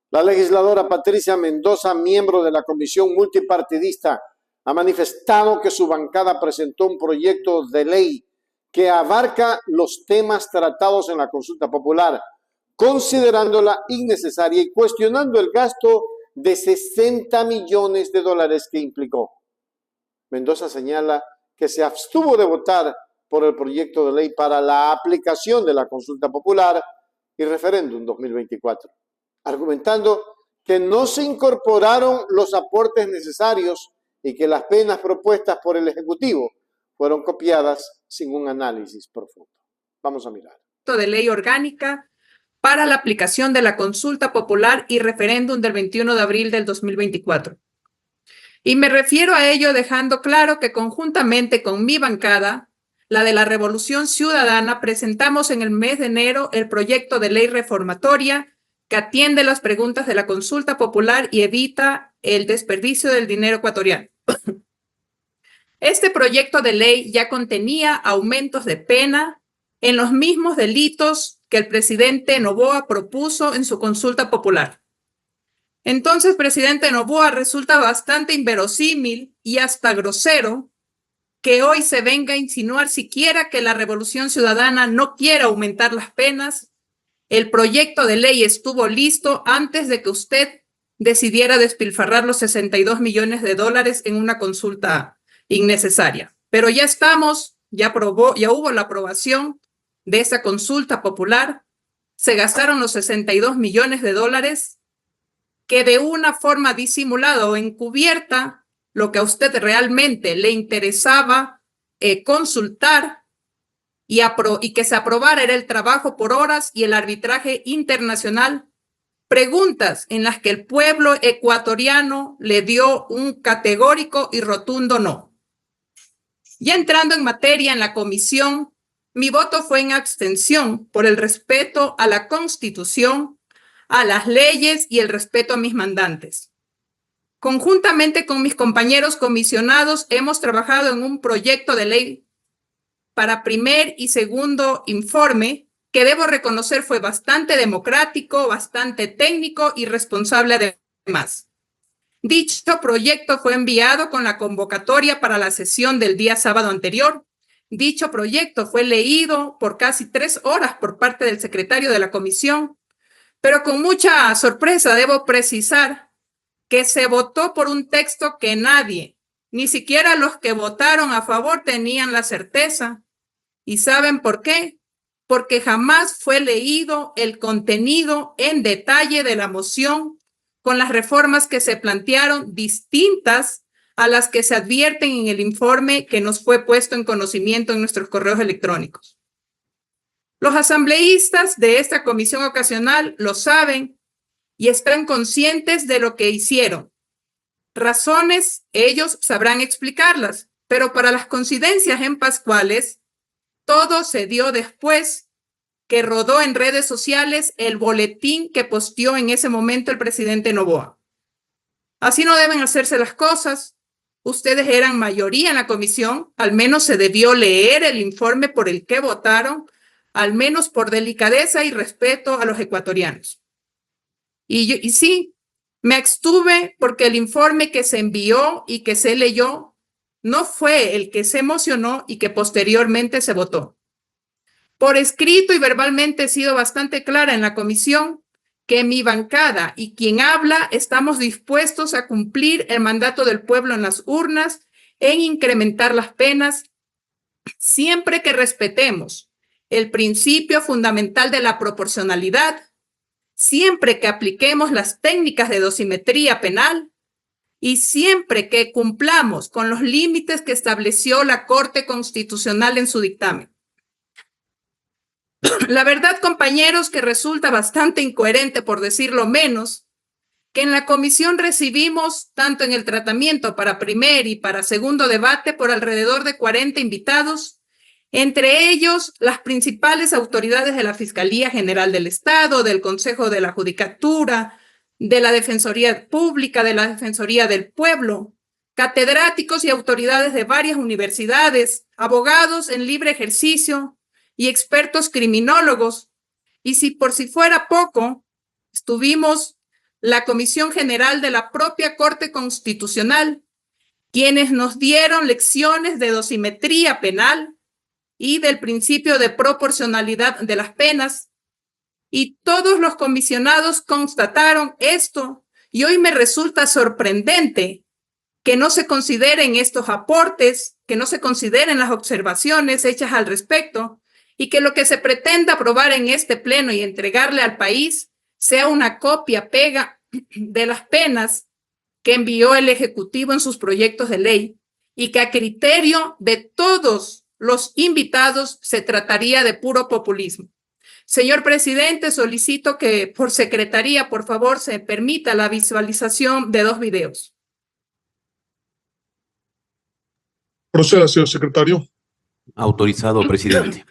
La legisladora Patricia Mendoza, miembro de la Comisión Multipartidista, ha manifestado que su bancada presentó un proyecto de ley que abarca los temas tratados en la consulta popular, considerándola innecesaria y cuestionando el gasto de 60 millones de dólares que implicó. Mendoza señala que se abstuvo de votar por el proyecto de ley para la aplicación de la consulta popular y referéndum 2024, argumentando que no se incorporaron los aportes necesarios y que las penas propuestas por el Ejecutivo fueron copiadas sin un análisis profundo. Vamos a mirar. De ley orgánica para la aplicación de la consulta popular y referéndum del 21 de abril del 2024. Y me refiero a ello dejando claro que conjuntamente con mi bancada, la de la Revolución Ciudadana, presentamos en el mes de enero el proyecto de ley reformatoria que atiende las preguntas de la consulta popular y evita el desperdicio del dinero ecuatoriano. Este proyecto de ley ya contenía aumentos de pena en los mismos delitos que el presidente Noboa propuso en su consulta popular. Entonces, presidente Noboa, resulta bastante inverosímil y hasta grosero que hoy se venga a insinuar siquiera que la Revolución Ciudadana no quiera aumentar las penas. El proyecto de ley estuvo listo antes de que usted decidiera despilfarrar los 62 millones de dólares en una consulta innecesaria. Pero ya estamos, ya hubo la aprobación de esa consulta popular. Se gastaron los 62 millones de dólares que de una forma disimulada o encubierta, lo que a usted realmente le interesaba consultar y que se aprobara era el trabajo por horas y el arbitraje internacional, preguntas en las que el pueblo ecuatoriano le dio un categórico y rotundo no. Ya entrando en materia en la comisión, mi voto fue en abstención por el respeto a la Constitución, a las leyes y el respeto a mis mandantes. Conjuntamente con mis compañeros comisionados, hemos trabajado en un proyecto de ley para primer y segundo informe, que debo reconocer fue bastante democrático, bastante técnico y responsable además. Dicho proyecto fue enviado con la convocatoria para la sesión del día sábado anterior. Dicho proyecto fue leído por casi 3 horas por parte del secretario de la comisión, pero con mucha sorpresa debo precisar que se votó por un texto que nadie, ni siquiera los que votaron a favor, tenían la certeza. ¿Y saben por qué? Porque jamás fue leído el contenido en detalle de la moción con las reformas que se plantearon distintas a las que se advierten en el informe que nos fue puesto en conocimiento en nuestros correos electrónicos. Los asambleístas de esta comisión ocasional lo saben y están conscientes de lo que hicieron. Razones, ellos sabrán explicarlas, pero para las coincidencias en Pascuales, todo se dio después que rodó en redes sociales el boletín que posteó en ese momento el presidente Noboa. Así no deben hacerse las cosas. Ustedes eran mayoría en la comisión, al menos se debió leer el informe por el que votaron, al menos por delicadeza y respeto a los ecuatorianos. Y sí, me abstuve porque el informe que se envió y que se leyó no fue el que se emocionó y que posteriormente se votó. Por escrito y verbalmente he sido bastante clara en la comisión que mi bancada y quien habla estamos dispuestos a cumplir el mandato del pueblo en las urnas en incrementar las penas siempre que respetemos el principio fundamental de la proporcionalidad, siempre que apliquemos las técnicas de dosimetría penal y siempre que cumplamos con los límites que estableció la Corte Constitucional en su dictamen. La verdad, compañeros, que resulta bastante incoherente, por decirlo menos, que en la comisión recibimos, tanto en el tratamiento para primer y para segundo debate, por alrededor de 40 invitados, entre ellos las principales autoridades de la Fiscalía General del Estado, del Consejo de la Judicatura, de la Defensoría Pública, de la Defensoría del Pueblo, catedráticos y autoridades de varias universidades, abogados en libre ejercicio y expertos criminólogos. Y si por si fuera poco, estuvimos la Comisión General de la propia Corte Constitucional, quienes nos dieron lecciones de dosimetría penal y del principio de proporcionalidad de las penas. Y todos los comisionados constataron esto, y hoy me resulta sorprendente que no se consideren estos aportes, que no se consideren las observaciones hechas al respecto, y que lo que se pretenda aprobar en este pleno y entregarle al país sea una copia-pega de las penas que envió el Ejecutivo en sus proyectos de ley, y que a criterio de todos los invitados se trataría de puro populismo. Señor presidente, solicito que por secretaría, por favor, se permita la visualización de 2 videos. Proceda, señor secretario. Autorizado, presidente.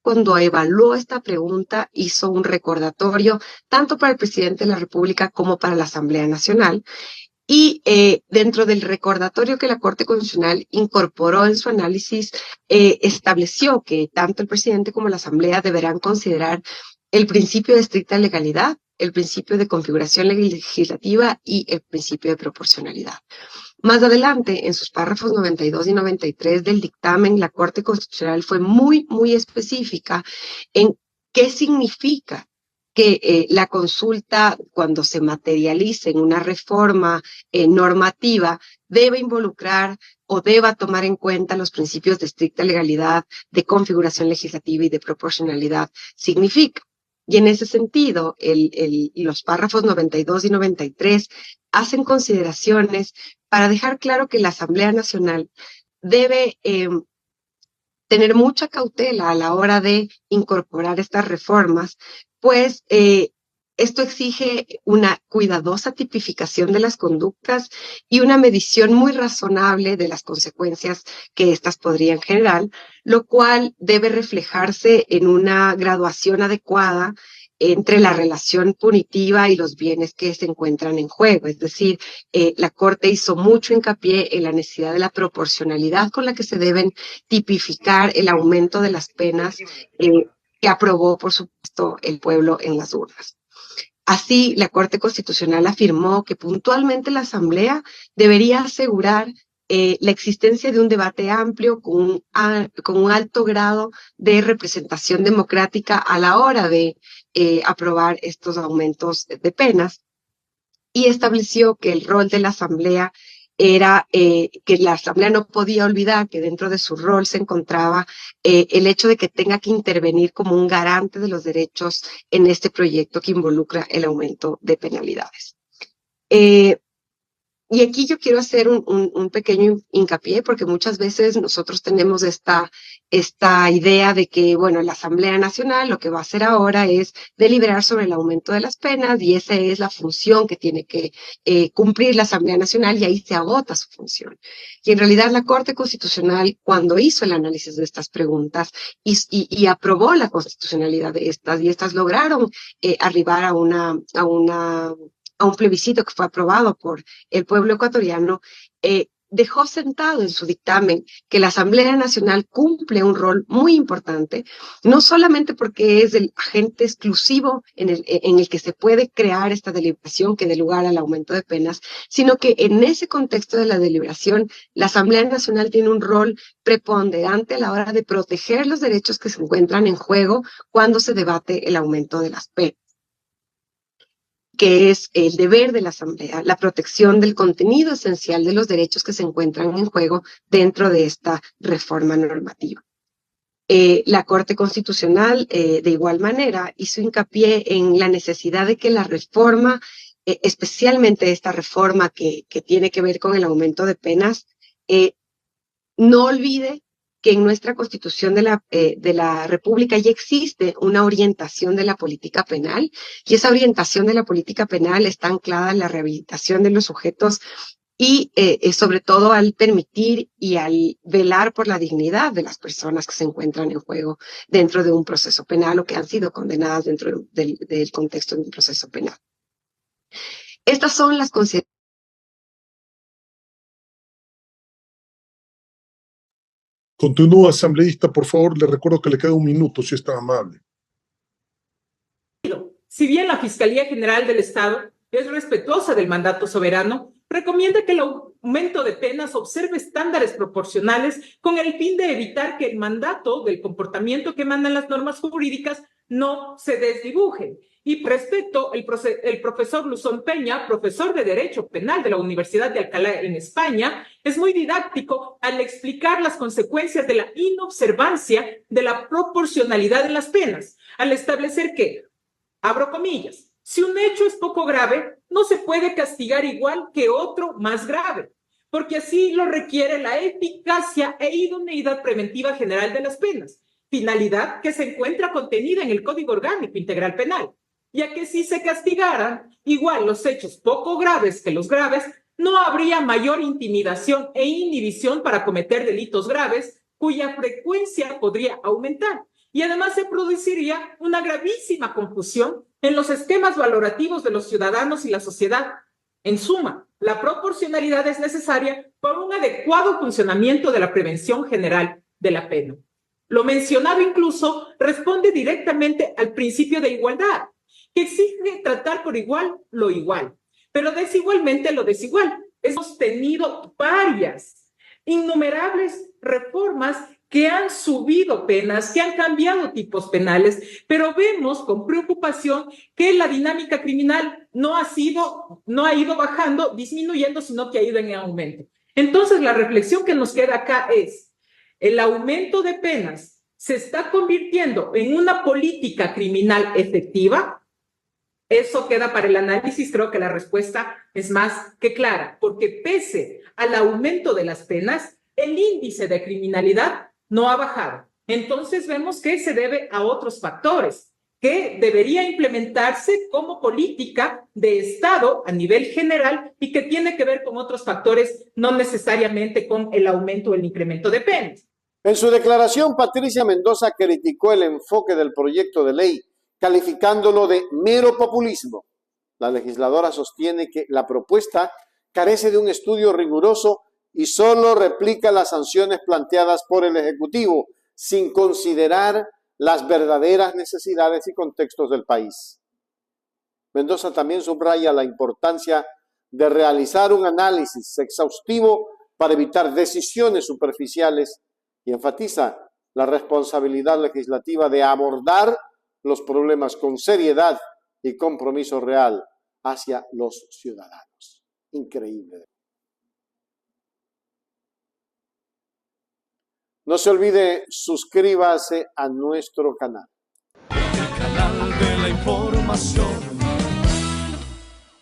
Cuando evaluó esta pregunta, hizo un recordatorio tanto para el presidente de la República como para la Asamblea Nacional. Y dentro del recordatorio que la Corte Constitucional incorporó en su análisis, estableció que tanto el presidente como la Asamblea deberán considerar el principio de estricta legalidad, el principio de configuración legislativa y el principio de proporcionalidad. Más adelante, en sus párrafos 92 y 93 del dictamen, la Corte Constitucional fue muy específica en qué significa que la consulta, cuando se materialice en una reforma normativa, debe involucrar o deba tomar en cuenta los principios de estricta legalidad, de configuración legislativa y de proporcionalidad. Significa. Y en ese sentido, los párrafos 92 y 93 hacen consideraciones para dejar claro que la Asamblea Nacional debe tener mucha cautela a la hora de incorporar estas reformas, pues esto exige una cuidadosa tipificación de las conductas y una medición muy razonable de las consecuencias que éstas podrían generar, lo cual debe reflejarse en una graduación adecuada entre la relación punitiva y los bienes que se encuentran en juego. Es decir, la Corte hizo mucho hincapié en la necesidad de la proporcionalidad con la que se deben tipificar el aumento de las penas que aprobó, por supuesto, el pueblo en las urnas. Así, la Corte Constitucional afirmó que puntualmente la Asamblea debería asegurar la existencia de un debate amplio con un alto grado de representación democrática a la hora de aprobar estos aumentos de penas, y estableció que el rol de la Asamblea era que la Asamblea no podía olvidar que dentro de su rol se encontraba el hecho de que tenga que intervenir como un garante de los derechos en este proyecto que involucra el aumento de penalidades. Y aquí yo quiero hacer un pequeño hincapié, porque muchas veces nosotros tenemos esta idea de que, bueno, la Asamblea Nacional lo que va a hacer ahora es deliberar sobre el aumento de las penas, y esa es la función que tiene que cumplir la Asamblea Nacional, y ahí se agota su función. Y en realidad la Corte Constitucional, cuando hizo el análisis de estas preguntas y aprobó la constitucionalidad de estas, y estas lograron arribar a un plebiscito que fue aprobado por el pueblo ecuatoriano, dejó sentado en su dictamen que la Asamblea Nacional cumple un rol muy importante, no solamente porque es el agente exclusivo en el que se puede crear esta deliberación que dé lugar al aumento de penas, sino que en ese contexto de la deliberación, la Asamblea Nacional tiene un rol preponderante a la hora de proteger los derechos que se encuentran en juego cuando se debate el aumento de las penas, que es el deber de la Asamblea, la protección del contenido esencial de los derechos que se encuentran en juego dentro de esta reforma normativa. La Corte Constitucional, de igual manera, hizo hincapié en la necesidad de que la reforma, especialmente esta reforma que tiene que ver con el aumento de penas, no olvide que en nuestra Constitución de la República ya existe una orientación de la política penal, y esa orientación de la política penal está anclada en la rehabilitación de los sujetos y sobre todo al permitir y al velar por la dignidad de las personas que se encuentran en juego dentro de un proceso penal o que han sido condenadas dentro del contexto de un proceso penal. Estas son las consideraciones. Continúa, asambleísta, por favor, le recuerdo que le queda 1 minuto, si es tan amable. Si bien la Fiscalía General del Estado es respetuosa del mandato soberano, recomienda que el aumento de penas observe estándares proporcionales con el fin de evitar que el mandato del comportamiento que mandan las normas jurídicas no se desdibuje. Y respecto, el profesor Luzón Peña, profesor de Derecho Penal de la Universidad de Alcalá en España, es muy didáctico al explicar las consecuencias de la inobservancia de la proporcionalidad de las penas, al establecer que, abro comillas, si un hecho es poco grave, no se puede castigar igual que otro más grave, porque así lo requiere la eficacia e idoneidad preventiva general de las penas, finalidad que se encuentra contenida en el Código Orgánico Integral Penal, ya que si se castigaran igual los hechos poco graves que los graves, no habría mayor intimidación e inhibición para cometer delitos graves, cuya frecuencia podría aumentar. Y además se produciría una gravísima confusión en los esquemas valorativos de los ciudadanos y la sociedad. En suma, la proporcionalidad es necesaria para un adecuado funcionamiento de la prevención general de la pena. Lo mencionado incluso responde directamente al principio de igualdad, que exige tratar por igual lo igual, pero desigualmente lo desigual. Hemos tenido varias, innumerables reformas que han subido penas, que han cambiado tipos penales, pero vemos con preocupación que la dinámica criminal no ha ido bajando, disminuyendo, sino que ha ido en aumento. Entonces, la reflexión que nos queda acá es, el aumento de penas se está convirtiendo en una política criminal efectiva. Eso queda para el análisis. Creo que la respuesta es más que clara, porque pese al aumento de las penas, el índice de criminalidad no ha bajado. Entonces vemos que se debe a otros factores que debería implementarse como política de Estado a nivel general y que tiene que ver con otros factores, no necesariamente con el aumento o el incremento de penas. En su declaración, Patricia Mendoza criticó el enfoque del proyecto de ley, calificándolo de mero populismo. La legisladora sostiene que la propuesta carece de un estudio riguroso y solo replica las sanciones planteadas por el Ejecutivo, sin considerar las verdaderas necesidades y contextos del país. Mendoza también subraya la importancia de realizar un análisis exhaustivo para evitar decisiones superficiales y enfatiza la responsabilidad legislativa de abordar los problemas con seriedad y compromiso real hacia los ciudadanos. Increíble. No se olvide, suscríbase a nuestro canal. El canal de la información.